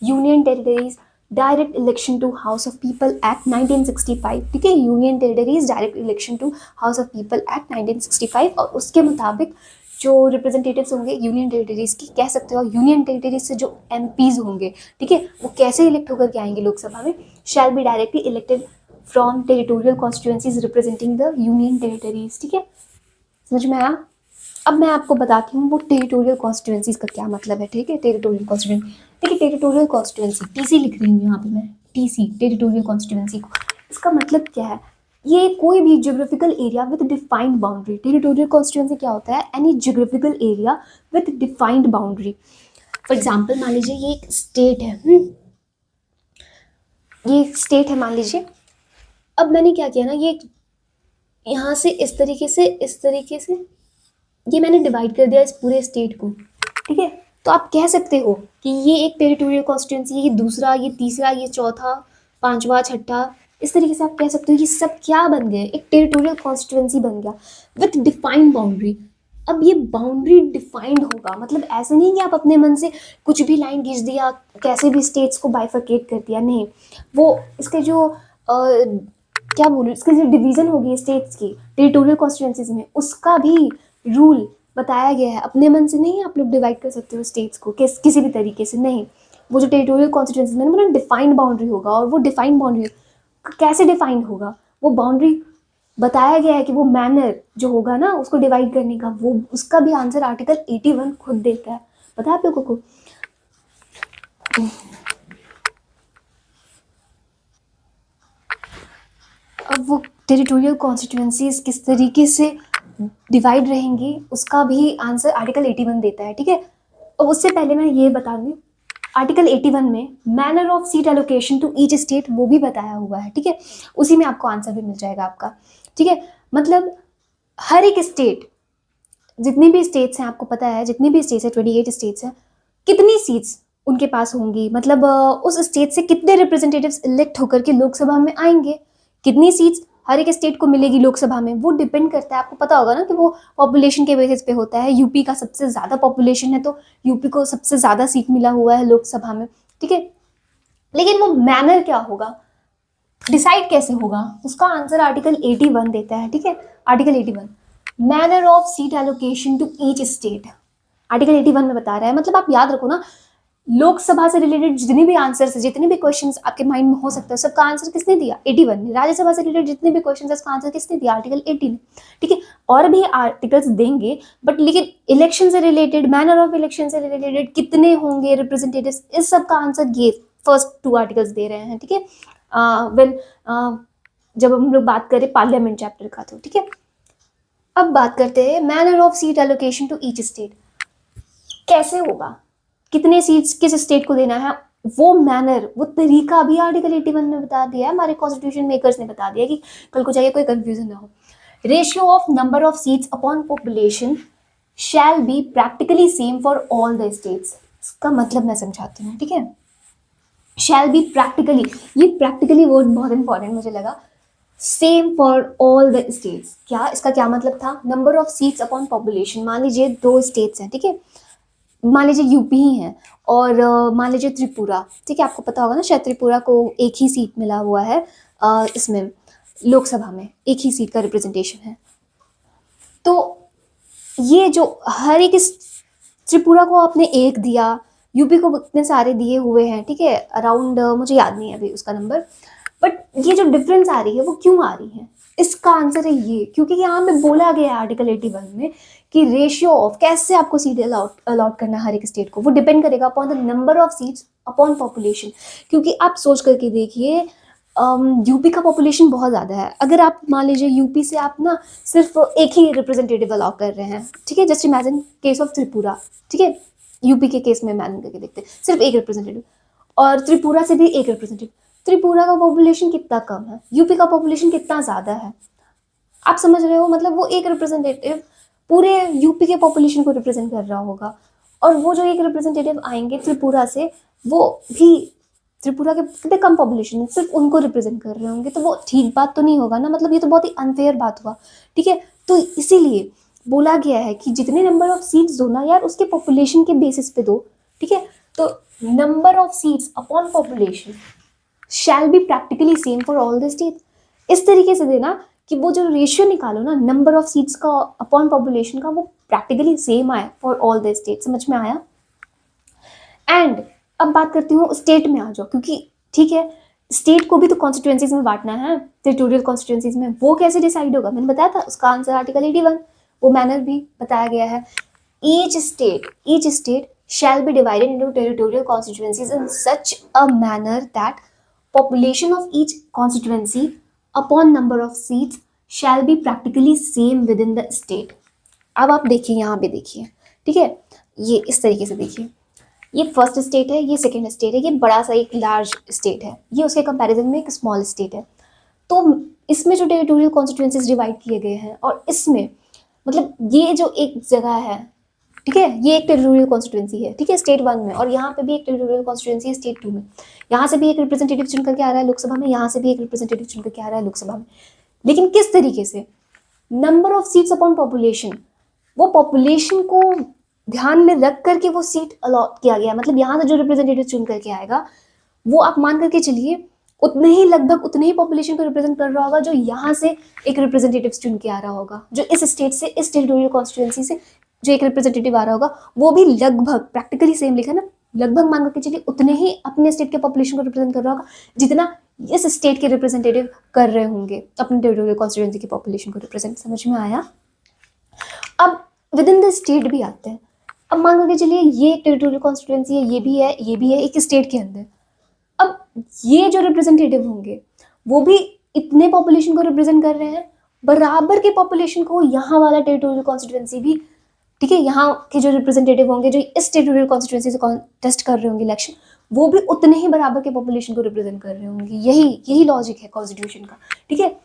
union territories direct election to house of people act 1965, ठीक है, union territories direct election to house of people act 1965। और उसके मुताबिक जो रिप्रेजेंटेटिव्स होंगे यूनियन टेरिटरीज की, कह सकते हो यूनियन टेरिटरीज से जो MPs होंगे, ठीक है, वो कैसे इलेक्ट होकर के आएंगे लोकसभा में, shall be directly elected from territorial constituencies representing the union territories, ठीक है, समझ में आया। अब मैं आपको बताती हूँ वो टेरिटोरियल कॉन्स्टिट्यूएंसीज का क्या मतलब है, ठीक है, टेरिटोरियल कॉन्स्टिट्यूएंसी, ठीक है, टेरिटोरियल कॉन्स्टिट्यूएंसी TC लिख रही हूँ यहाँ पे मैं, TC टेरिटोरियल कॉन्स्टिट्यूएंसी को, इसका मतलब क्या है, ये कोई भी geographical area with defined boundary. Territorial constituency क्या होता है, any geographical area with defined boundary. For example मान लीजिए ये एक स्टेट है, ये एक स्टेट है मान लीजिए। अब मैंने क्या किया ना, ये यहाँ से इस तरीके से ये मैंने डिवाइड कर दिया इस पूरे स्टेट को, ठीक है। तो आप कह सकते हो कि ये एक टेरिटोरियल कॉन्स्टिट्यूएंसी, ये दूसरा, ये तीसरा, ये चौथा, पांचवा, छठा, इस तरीके से आप कह सकते हो ये सब क्या बन गए, एक टेरिटोरियल कॉन्स्टिट्यूएंसी बन गया विथ डिफाइंड बाउंड्री। अब ये बाउंड्री डिफाइंड होगा, मतलब ऐसे नहीं कि आप अपने मन से कुछ भी लाइन खींच दिया, कैसे भी स्टेट्स को बाइफरकेट कर दिया, नहीं, वो इसके जो क्या बोलूँ, इसकी जो डिवीज़न होगी स्टेट्स की टेरिटोरियल कॉन्स्टिट्यूएंसीज में, उसका भी रूल बताया गया है। अपने मन से नहीं आप लोग डिवाइड कर सकते हो स्टेट्स को किसी भी तरीके से, नहीं, वो जो टेरिटोरियल कॉन्स्टिट्यूएंसी में डिफाइंड बाउंड्री होगा। और वो डिफाइंड बाउंड्री कैसे डिफाइंड होगा, वो बाउंड्री बताया गया है कि वो मैनर जो होगा ना उसको डिवाइड करने का, वो उसका भी आंसर आर्टिकल 81 खुद देता है। पता है आप लोगों को? अब वो टेरिटोरियल कॉन्स्टिट्यूएंसीज किस तरीके से डिवाइड रहेंगी उसका भी आंसर आर्टिकल 81 देता है, ठीक है। और उससे पहले मैं ये बता दूँ, आर्टिकल 81 में manner of seat allocation to each state वो भी बताया हुआ है, ठीक है। उसी में आपको आंसर भी मिल जाएगा आपका, ठीक है। मतलब हर एक स्टेट, जितनी भी स्टेट्स हैं आपको पता है, जितनी भी स्टेट्स है 28 स्टेट्स हैं, कितनी सीट्स उनके पास होंगी, मतलब उस स्टेट से कितने रिप्रेजेंटेटिव्स इलेक्ट होकर के लोकसभा में आएंगे, कितनी सीट्स हर एक स्टेट को मिलेगी लोकसभा में, वो डिपेंड करता है। आपको पता होगा ना कि वो पॉपुलेशन के बेसिस पे होता है। यूपी का सबसे ज़्यादा पॉपुलेशन है तो यूपी को सबसे ज़्यादा सीट मिला हुआ है लोकसभा में, ठीक है। लेकिन वो मैनर क्या होगा, डिसाइड कैसे होगा, उसका आंसर आर्टिकल 81 देता है, ठीक है। Article 81 manner of seat allocation to each state, article 81 में बता रहा है। मतलब आप याद रखो ना, लोकसभा से रिलेटेड जितने भी आंसर्स, जितने भी क्वेश्चंस आपके माइंड में हो सकता है, सबका आंसर किसने दिया? 81 ने। राज्यसभा से रिलेटेड जितने भी क्वेश्चंस है उसका आंसर किसने दिया? आर्टिकल 80 ने, ठीक है। और भी आर्टिकल्स देंगे बट लेकिन इलेक्शन से रिलेटेड, मैनर ऑफ इलेक्शन से रिलेटेड कितने होंगे रिप्रेजेंटेटिव्स, इस सब का आंसर ये फर्स्ट 2 आर्टिकल्स दे रहे हैं, ठीक है। वेल जब हम लोग बात करें पार्लियामेंट चैप्टर का तो, ठीक है। अब बात करते हैं manner of seat allocation to each state, कैसे होगा, कितने सीट्स किस स्टेट को देना है, वो मैनर, वो तरीका भी आर्टिकल 81 में बता दिया है। हमारे कॉन्स्टिट्यूशन मेकर्स ने बता दिया कि कल को जाइए कोई कंफ्यूजन ना हो। Ratio of number of seats upon population shall be practically same for all the states. इसका मतलब मैं समझाती हूँ, ठीक है। शैल बी प्रैक्टिकली, ये प्रैक्टिकली वर्ड बहुत इंपॉर्टेंट मुझे लगा। Same for all the states, क्या इसका क्या मतलब था? Number of seats upon population, मान लीजिए 2 स्टेट्स हैं, ठीक है। मान लीजिए यूपी ही है और मान लीजिए त्रिपुरा, ठीक है। आपको पता होगा ना शायद त्रिपुरा को एक ही सीट मिला हुआ है इसमें लोकसभा में, एक ही सीट का रिप्रेजेंटेशन है। तो ये जो हर एक त्रिपुरा को आपने एक दिया, यूपी को इतने सारे दिए हुए हैं, ठीक है। अराउंड मुझे याद नहीं है अभी उसका नंबर, बट ये जो डिफरेंस आ रही है वो क्यों आ रही है? इसका आंसर है ये, क्योंकि यहाँ पे बोला गया है आर्टिकल 81 में कि रेशियो ऑफ, कैसे आपको सीट अलॉट करना है हर एक स्टेट को, वो डिपेंड करेगा upon the number of seats upon population. क्योंकि आप सोच करके देखिए, यूपी का पॉपुलेशन बहुत ज़्यादा है। अगर आप मान लीजिए यूपी से आप ना सिर्फ एक ही रिप्रेजेंटेटिव अलाउ कर रहे हैं, ठीक है। Just imagine case of Tripura, ठीक है। यूपी के केस में इमेजिन करके देखते हैं, सिर्फ एक रिप्रेजेंटेटिव, और त्रिपुरा से भी एक रिप्रेजेंटेटिव। त्रिपुरा का पॉपुलेशन कितना कम है, यूपी का पॉपुलेशन कितना ज़्यादा है, आप समझ रहे हो? मतलब वो एक रिप्रेजेंटेटिव पूरे यूपी के पॉपुलेशन को रिप्रेजेंट कर रहा होगा, और वो जो एक रिप्रेजेंटेटिव आएंगे त्रिपुरा से, वो भी त्रिपुरा के कितने कम पॉपुलेशन है, सिर्फ उनको रिप्रेजेंट कर रहे होंगे, तो वो ठीक बात तो नहीं होगा ना। मतलब ये तो बहुत ही अनफेयर बात हुआ, ठीक है। तो इसीलिए बोला गया है कि जितने नंबर ऑफ सीट्स दो ना यार, उसके पॉपुलेशन के बेसिस पे दो, ठीक है। तो number of seats upon population shall be practically same for all the states. इस तरीके से देना कि वो जो रेशियो निकालो ना नंबर ऑफ सीट्स का अपॉन पॉपुलेशन का, वो प्रैक्टिकली सेम आए फॉर ऑल द स्टेट। समझ में आया? एंड अब बात करती हूँ स्टेट में आ जाओ, क्योंकि ठीक है स्टेट को भी तो कॉन्स्टिट्यूएंसीज में बांटना है, टेरिटोरियल कॉन्स्टिट्यूएंसीज में। वो कैसे डिसाइड होगा? मैंने बताया था उसका आंसर आर्टिकल 81, वो मैनर भी बताया गया है। Each state shall be divided into territorial constituencies in such a manner that population of each constituency upon number of seats shall be practically same within the state। अब आप देखिए, यहाँ पे देखिए, ठीक है। ये इस तरीके से देखिए, ये फर्स्ट स्टेट है, ये सेकेंड स्टेट है, ये बड़ा सा एक लार्ज स्टेट है, ये उसके कंपैरिजन में एक स्मॉल स्टेट है। तो इसमें जो टेरिटोरियल कॉन्स्टिट्यूएंसीज डिवाइड किए गए हैं, और इसमें मतलब ये जो एक जगह है, ठीक है, ये एक टेरिटोरियल कॉन्स्टिट्यूएंसी है, ठीक है, स्टेट 1 में, और यहाँ पे भी एक टेरिटोरियल कॉन्स्टिट्यूएंसी है स्टेट 2 में। यहाँ से भी एक रिप्रेजेंटेटिव चुन करके आ रहा है लोकसभा में, यहाँ से भी एक रिप्रेजेंटेटिव चुन करके आ रहा है लोकसभा में। लेकिन किस तरीके से? Number of seats upon population, वो पॉपुलेशन को ध्यान में रख करके वो सीट अलॉट किया गया। मतलब यहाँ से जो रिप्रेजेंटेटिव चुन करके आएगा, वो आप मान करके चलिए उतने ही, लगभग उतने ही पॉपुलेशन को रिप्रेजेंट कर रहा होगा जो यहाँ से एक रिप्रेजेंटेटिव चुन के आ रहा होगा, जो इस स्टेट से, इस टेरिटोरियल कॉन्स्टिट्यूएंसी से जो एक रिप्रेजेंटेटिव आ रहा होगा, वो भी लगभग प्रैक्टिकली सेम लिखा ना, लगभग मान के चलिए उतने ही अपने स्टेट के पॉपुलेशन को रिप्रेजेंट कर रहा होगा जितना इस स्टेट के रिप्रेजेंटेटिव कर रहे होंगे अपने टेरिटोरियल कॉन्स्टिट्यूएंसी की पॉपुलेशन को रिप्रेजेंट। समझ में आया? अब विद इन द स्टेट भी आते हैं। अब मान के चलिए ये एक टेरिटोरियल कॉन्स्टिट्यूएंसी है, ये भी है, ये भी है एक स्टेट के अंदर। अब ये जो रिप्रेजेंटेटिव होंगे वो भी इतने पॉपुलेशन को रिप्रेजेंट कर रहे हैं, बराबर के पॉपुलेशन को यहाँ वाला टेरिटोरियल कॉन्स्टिट्यूएंसी भी, ठीक है, यहाँ के जो रिप्रेजेंटेटिव होंगे जो इस टेरिटोरियल कॉन्स्टिट्यूएंसी से कॉन्टेस्ट कर रहे होंगे इलेक्शन, वो भी उतने ही बराबर के पॉपुलेशन को रिप्रेजेंट कर रहे होंगे। यही लॉजिक है कॉन्स्टिट्यूशन का, ठीक है।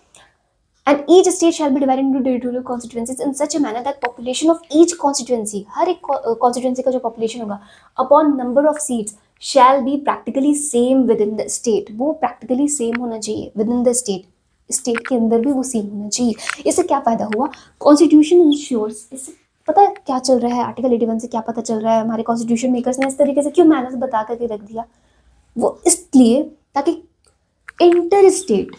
And each state shall be divided into territorial constituencies in such a manner that population of each constituency, हर एक constituency का जो population होगा upon number of seats shall be practically same within the state, वो practically same होना चाहिए within the state, state के अंदर भी वो सेम होना चाहिए। इससे क्या फायदा हुआ? कॉन्स्टिट्यूशन इंश्योर्स, इससे पता है क्या चल रहा है, आर्टिकल 81 से क्या पता चल रहा है, हमारे कॉन्स्टिट्यूशन मेकर्स ने इस तरीके से क्यों मैनर्स बता करके रख दिया? वो इसलिए ताकि इंटर स्टेट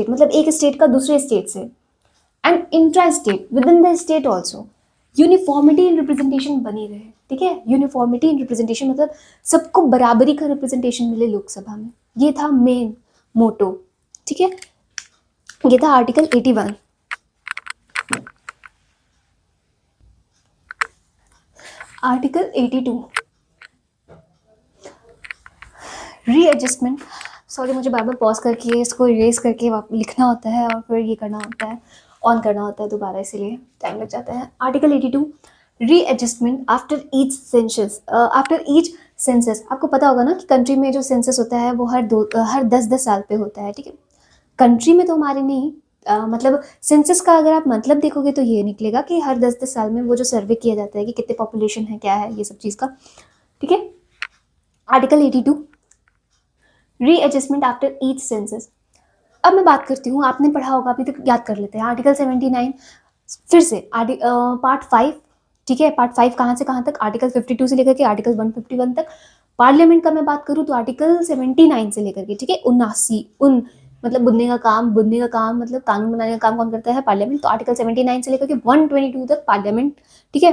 मतलब एक स्टेट का दूसरे स्टेट से, and intra state with in the state also uniformity in representation बनी रहे, ठीक है। यूनिफॉर्मिटी इन रिप्रेजेंटेशन मतलब सबको बराबरी का रिप्रेजेंटेशन मिले लोकसभा में, ये था मेन मोटो, ठीक है। ये था आर्टिकल 81। आर्टिकल 82 रीएडजस्टमेंट, सॉरी मुझे बार बार पॉज करके इसको इरेज करके लिखना होता है और फिर ये करना होता है, ऑन करना होता है दोबारा, इसीलिए टाइम लग जाता है। Article 82 readjustment after each census. आपको पता होगा ना कि कंट्री में जो सेंसस होता है वो हर 10-10 साल पे होता है, ठीक है। कंट्री में तो हमारे नहीं, मतलब सेंसस का अगर आप मतलब देखोगे तो ये निकलेगा कि हर 10-10 साल में वो जो सर्वे किया जाता है कि कितने पॉपुलेशन है, क्या है, ये सब चीज़ का, ठीक है। Article 82 readjustment after each census. अब मैं बात करती हूँ, आपने पढ़ा होगा अभी तक, याद कर लेते हैं। आर्टिकल 79 फिर से पार्ट 5, ठीक है। पार्ट 5 कहाँ से कहाँ तक? आर्टिकल 52 से लेकर के आर्टिकल 151 तक। पार्लियामेंट का मैं बात करूँ तो आर्टिकल 79 से लेकर के, ठीक है, 79 मतलब बुनने का काम मतलब कानून बनाने का काम कौन करता है? पार्लियामेंट। तो आर्टिकल 79 से लेकर के 122 तक पार्लियामेंट, ठीक है।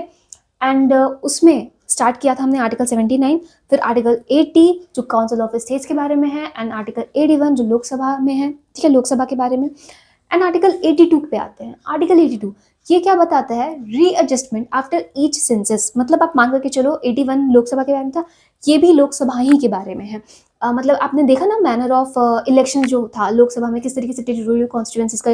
एंड उसमें स्टार्ट किया था हमने आर्टिकल 79, फिर आर्टिकल 80 जो काउंसिल ऑफ स्टेट्स के बारे में है, एंड आर्टिकल 81 जो लोकसभा में है, ठीक है, लोकसभा के बारे में, एंड आर्टिकल 82 पे आते हैं। आर्टिकल 82 ये क्या बताता है? रीएडजस्टमेंट आफ्टर ईच सेंसस, मतलब आप मान करके चलो 81 लोकसभा के बारे में था, ये भी लोकसभा ही के बारे में है। मतलब आपने देखा ना मैनर ऑफ इलेक्शन जो था लोकसभा में, किस तरीके से टेरिटोरियल कॉन्स्टिट्यूएंसीज का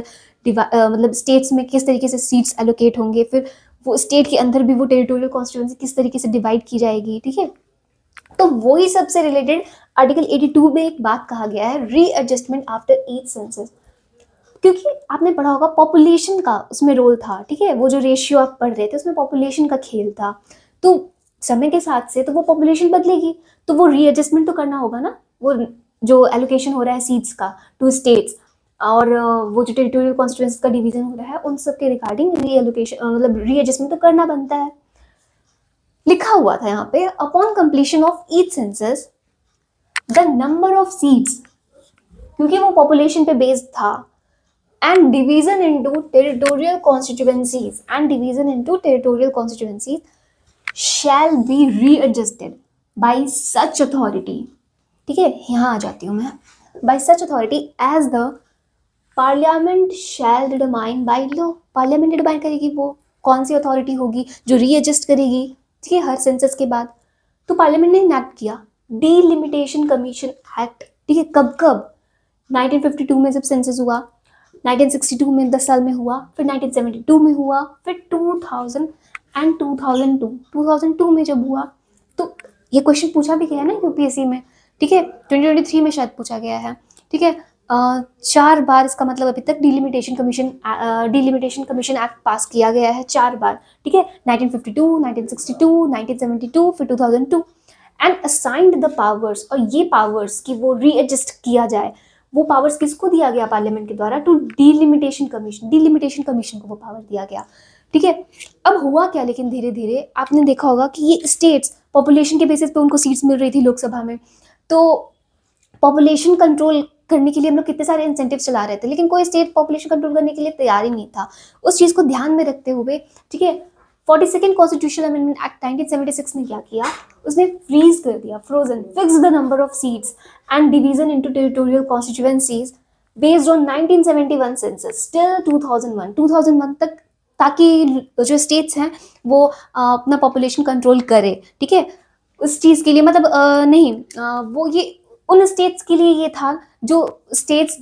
मतलब स्टेट्स में किस तरीके से सीट्स एलोकेट होंगे, फिर वो स्टेट के अंदर भी वो टेरिटोरियल कॉन्स्टिट्यूएंसी किस तरीके से डिवाइड की जाएगी, ठीक है। तो वही सबसे रिलेटेड आर्टिकल 82 में एक बात कहा गया है, रीएडजस्टमेंट आफ्टर ईच सेंसस, क्योंकि आपने पढ़ा होगा पॉपुलेशन का उसमें रोल था, ठीक है। वो जो रेशियो आप पढ़ रहे थे उसमें पॉपुलेशन का खेल था, तो समय के साथ से तो वो पॉपुलेशन बदलेगी, तो वो रीएडजस्टमेंट तो करना होगा ना। वो जो एलोकेशन हो रहा है सीट्स का टू स्टेट्स, और वो जो टेरिटोरियल कॉन्स्टिट्यूएंसी का डिवीजन हो रहा है, उन सब के रिगार्डिंग रीएलोकेशन मतलब रीएडजस्टमेंट तो करना बनता है। लिखा हुआ था यहाँ पे, upon completion of each census the number of seats, क्योंकि वो पॉपुलेशन पे बेस्ड था, and division into territorial constituencies shall be readjusted by such authority, ठीक है। यहाँ आ जाती हूँ मैं, by such authority as the parliament shall determine by law। Parliament determine करेगी, वो कौन सी अथॉरिटी होगी जो रीएडजस्ट करेगी, ठीक है, हर सेंसस के बाद। तो पार्लियामेंट ने इनैक्ट किया डीलिमिटेशन कमीशन एक्ट, ठीक है। कब 1952 में जब सेंसस हुआ, 1962 में 10 साल में हुआ, फिर 1972 में हुआ, फिर 2000 एंड 2002 में जब हुआ, तो ये क्वेश्चन पूछा भी गया है ना यूपीएससी में, ठीक है, 2023 में शायद पूछा गया है, ठीक है। 4 बार इसका मतलब अभी तक डिलिमिटेशन कमीशन एक्ट पास किया गया है 4 बार, ठीक है। 1952, 1962, 1972, फिर 2002, एंड असाइंड द पावर्स, और ये पावर्स की वो रीएडजस्ट किया जाए, वो पावर्स किसको दिया गया? पार्लियामेंट के द्वारा, टू डिलिमिटेशन कमीशन को वो पावर दिया गया, ठीक है। अब हुआ क्या, लेकिन धीरे धीरे आपने देखा होगा कि ये स्टेट्स पॉपुलेशन के बेसिस पे उनको सीट्स मिल रही थी लोकसभा में, तो पॉपुलेशन कंट्रोल करने के लिए हम लोग कितने सारे इंसेंटिव चला रहे थे, लेकिन कोई स्टेट पॉपुलेशन कंट्रोल करने के लिए तैयार ही नहीं था। उस चीज़ को ध्यान में रखते हुए, ठीक है, 42nd कॉन्स्टिट्यूशनल अमेंडमेंट एक्ट 1976 ने क्या किया, उसने फ्रीज कर दिया, frozen, fix the number of seats and division into territorial constituencies based on 1971 census till 2001 तक, ताकि जो स्टेट्स हैं वो अपना पॉपुलेशन कंट्रोल करे, ठीक है। उस चीज़ के लिए मतलब नहीं वो ये उन स्टेट्स के लिए ये था जो स्टेट्स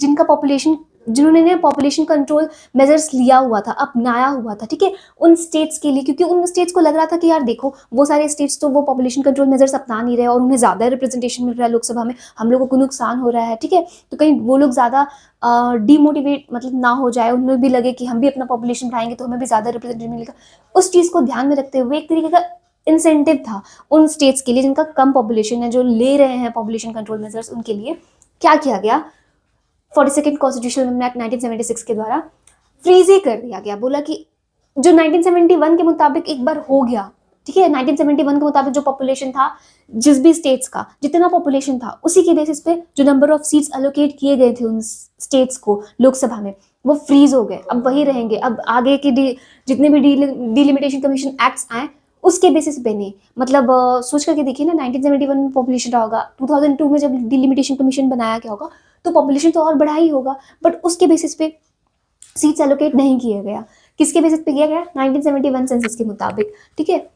जिन्होंने पॉपुलेशन कंट्रोल मेजर्स लिया हुआ था, अपनाया हुआ था, ठीक है, उन स्टेट्स के लिए, क्योंकि उन स्टेट्स को लग रहा था कि यार देखो वो सारे स्टेट्स तो वो पॉपुलेशन कंट्रोल मेजर्स अपना नहीं रहे और उन्हें ज़्यादा रिप्रेजेंटेशन मिल रहा है लोकसभा में, हम लोगों को नुकसान हो रहा है, ठीक है, तो कहीं वो लोग ज़्यादा डीमोटिवेट मतलब ना हो जाए, उन्हें भी लगे कि हम भी अपना पॉपुलेशन बढ़ाएंगे तो हमें भी ज़्यादा रिप्रेजेंटेशन मिलेगा। उस चीज़ को ध्यान में रखते हुए एक तरीके का इंसेंटिव था उन स्टेट्स के लिए जिनका कम पॉपुलेशन है, जो ले रहे हैं पॉपुलेशन कंट्रोल मेजर्स, उनके लिए क्या किया गया, 42nd कॉन्स्टिट्यूशनल अमेंडमेंट एक्ट 1976 के द्वारा फ्रीज ही कर दिया गया। बोला कि जो 1971 के मुताबिक एक बार हो गया, ठीक है, 1971 के मुताबिक जो पॉपुलेशन था, जिस भी स्टेट्स का जितना पॉपुलेशन था, उसी के बेसिस पे जो नंबर ऑफ सीट्स एलोकेट किए गए थे उन स्टेट्स को लोकसभा में, वो फ्रीज हो गए, अब वही रहेंगे। अब आगे के जितने भी डिलिमिटेशन कमीशन एक्ट्स आए उसके बेसिस पे नहीं, मतलब सोच करके देखिए ना, 1971 में पॉपुलेशन रहा होगा, 2002 में जब डिलिमिटेशन कमीशन बनाया गया होगा तो पॉपुलेशन तो और बढ़ा ही होगा, बट उसके बेसिस पे सीट्स एलोकेट नहीं किया गया। किसके बेसिस पे किया गया, 1971 सेंसस के मुताबिक, ठीक है।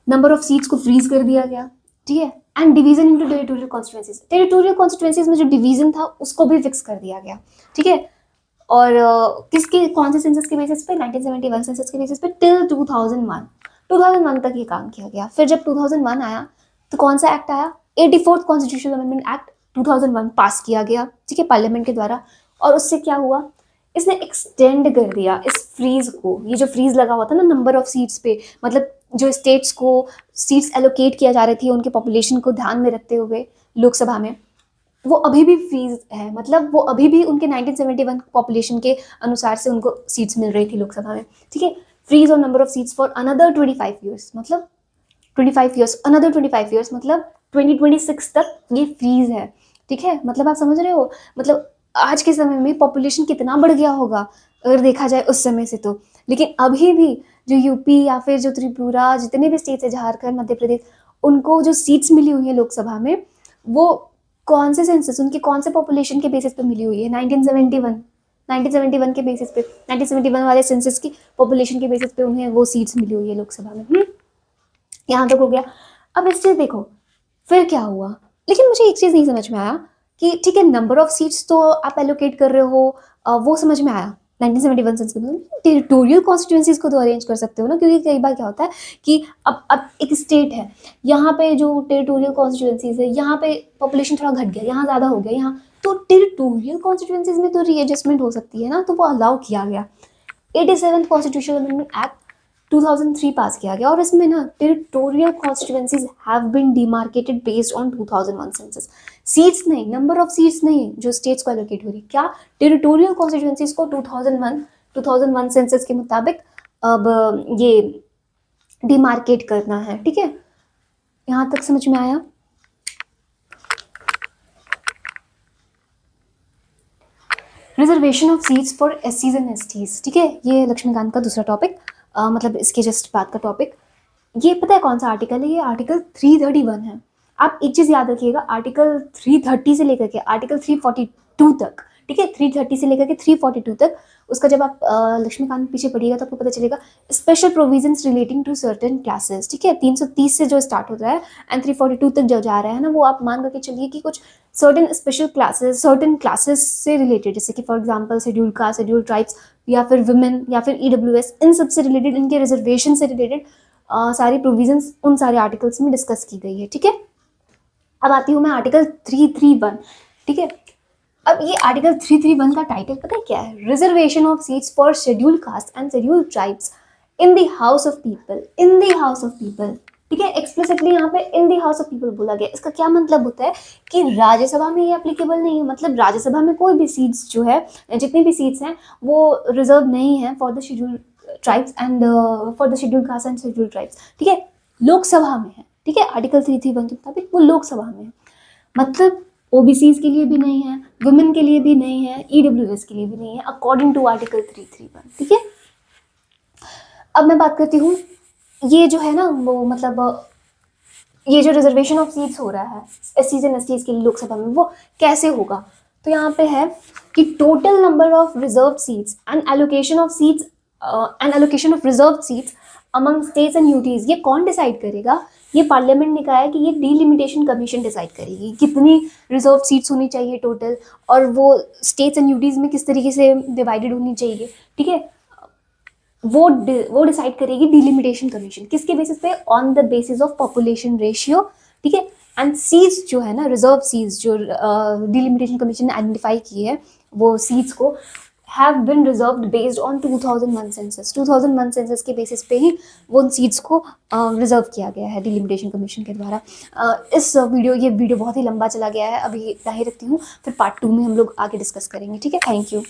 नंबर ऑफ सीट्स को फ्रीज कर दिया गया, ठीक है, and division into territorial constituencies, territorial constituencies में जो डिवीजन था उसको भी फिक्स कर दिया गया, ठीक है। और किसके कौन से सेंसस के बेसिस पे, 1971 सेंसस के बेसिस पे टिल 2001 तक ये काम किया गया। फिर जब 2001 आया तो कौन सा एक्ट आया, 84th कॉन्स्टिट्यूशनल अमेंडमेंट एक्ट 2001 पास किया गया, ठीक है, पार्लियामेंट के द्वारा। और उससे क्या हुआ, इसने एक्सटेंड कर दिया इस फ्रीज को, ये जो फ्रीज लगा हुआ था ना नंबर ऑफ सीट्स पे, मतलब जो स्टेट्स को सीट्स एलोकेट किया जा रही थी उनके पॉपुलेशन को ध्यान में रखते हुए लोकसभा में, वो अभी भी फ्रीज है, मतलब वो अभी भी उनके 1971 पॉपुलेशन के अनुसार से उनको सीट्स मिल रही थी लोकसभा में, ठीक है। Freeze on number of seats for another 25 years, मतलब 25 ईयर्स, अनदर 25 ईयर्स, मतलब 2026 तक ये फ्रीज है, ठीक है। मतलब आप समझ रहे हो, मतलब आज के समय में पॉपुलेशन कितना बढ़ गया होगा अगर देखा जाए उस समय से तो, लेकिन अभी भी जो यूपी या फिर जो त्रिपुरा, जितने भी स्टेट्स है, झारखंड, मध्य प्रदेश, उनको जो सीट्स मिली हुई है लोकसभा में, वो कौन से सेंसस, उनके कौन से पॉपुलेशन के बेसिस पे मिली हुई है, 1971 के बेसिस पे, 1971 वाले सेंसस की पॉपुलेशन के बेसिस पे उन्हें वो सीट्स मिली हुई है लोकसभा में। यहाँ तक हो गया। अब इस चीज़ देखो फिर क्या हुआ, लेकिन मुझे एक चीज़ नहीं समझ में आया कि ठीक है नंबर ऑफ सीट्स तो आप एलोकेट कर रहे हो, वो समझ में आया 1971 सेंसस में, टेरिटोरियल कॉन्स्टिट्यूएंसीज को तो अरेंज कर सकते हो ना, क्योंकि कई बार क्या होता है कि अब एक स्टेट है, यहाँ पे जो टेरिटोरियल कॉन्स्टिट्यूएंसीज है, यहाँ पे पॉपुलेशन थोड़ा घट गया, यहाँ ज़्यादा हो गया, यहाँ तो टेरिटोरियल कॉन्स्टिट्यूएंसीज में तो रीएडजस्टमेंट हो सकती है ना, तो वो अलाउ किया गया। 87th कॉन्स्टिट्यूशनल अमेंडमेंट एक्ट 2003 पास किया गया, और इसमें ना territorial constituencies have been demarcated based on 2001 census. Seats नहीं, नंबर ऑफ सीट्स नहीं जो स्टेट्स को एलोकेट हो रही, क्या टेरिटोरियल कॉन्स्टिट्यूएंसीज को 2001 सेंसस के मुताबिक अब ये डिमार्केट करना है, ठीक है। यहाँ तक समझ में आया। रिजर्वेशन ऑफ सीट्स फॉर एससीज एंड एसटीज, ठीक है, ये लक्ष्मीकांत का दूसरा टॉपिक, मतलब इसके जस्ट बाद का टॉपिक। ये पता है कौन सा आर्टिकल है, ये आर्टिकल 331 है। आप एक चीज़ याद रखिएगा, आर्टिकल 330 से लेकर के आर्टिकल 342 तक, ठीक है, 330 से लेकर के 342 तक, उसका जब आप लक्ष्मीकांत पीछे पढ़िएगा तो आपको पता चलेगा special provisions relating to certain classes, ठीक है, 330 से जो स्टार्ट होता है एंड 342 तक जो जा रहा है ना, वो आप मान करके चलिए कि कुछ certain special classes, certain classes से रिलेटेड, जैसे कि for example schedule caste, schedule tribes, या फिर वुमेन, या फिर ईडब्ल्यूएस, इन सब से रिलेटेड, इनके रिजर्वेशन से रिलेटेड सारी प्रोविजंस उन सारे आर्टिकल्स में डिस्कस की गई है, ठीक है। अब आती हूँ मैं आर्टिकल 331, ठीक है। अब ये आर्टिकल 331 का टाइटल पता है क्या है, reservation of seats for schedule caste and schedule tribes in the house of people, in the house of people, ठीक है, एक्सप्लिसिटली यहाँ पे in the house of people बोला गया। इसका क्या मतलब होता है कि राज्यसभा में ये एप्लीकेबल नहीं है, मतलब राज्यसभा में कोई भी सीट्स जो है, जितनी भी सीट्स हैं वो रिजर्व नहीं है for the schedule tribes and for the schedule caste and schedule tribes, ठीक है, लोकसभा में है, ठीक है, आर्टिकल 331 के मुताबिक वो लोकसभा में है, मतलब ओबीसीज के लिए भी नहीं है, वुमेन के लिए भी नहीं है, ईडब्ल्यूएस के लिए भी नहीं है, अकॉर्डिंग टू आर्टिकल 331, ठीक है। अब मैं बात करती हूँ, ये जो है ना वो मतलब ये जो रिजर्वेशन ऑफ सीट्स हो रहा है एससीज एंड एसटीज के लिए लोकसभा में, वो कैसे होगा? तो यहाँ पे है कि total number of reserve seats and allocation of seats and allocation of reserve seats among states and UTs, ये कौन डिसाइड करेगा? ये पार्लियामेंट ने कहा है कि ये डीलिमिटेशन कमीशन डिसाइड करेगी कितनी रिजर्व सीट्स होनी चाहिए टोटल, और वो स्टेट्स एंड यूटीज में किस तरीके से डिवाइडेड होनी चाहिए, ठीक है? वो डिसाइड करेगी डिलिमिटेशन कमीशन, किसके बेसिस पे? On the basis of population ratio, ठीक है? एंड सीट्स जो है ना, रिजर्व सीट्स जो डिलिमिटेशन कमीशन ने आइडेंटिफाई की है, वो सीट्स को have been reserved based on 2001 census. 2001 census के बेसिस पे ही वो उन सीट्स को रिजर्व किया गया है डिलिमिटेशन कमीशन के द्वारा। ये वीडियो बहुत ही लंबा चला गया है, अभी इतना ही रखती हूँ, फिर पार्ट 2 में हम लोग आगे डिस्कस करेंगे, ठीक है? Thank you.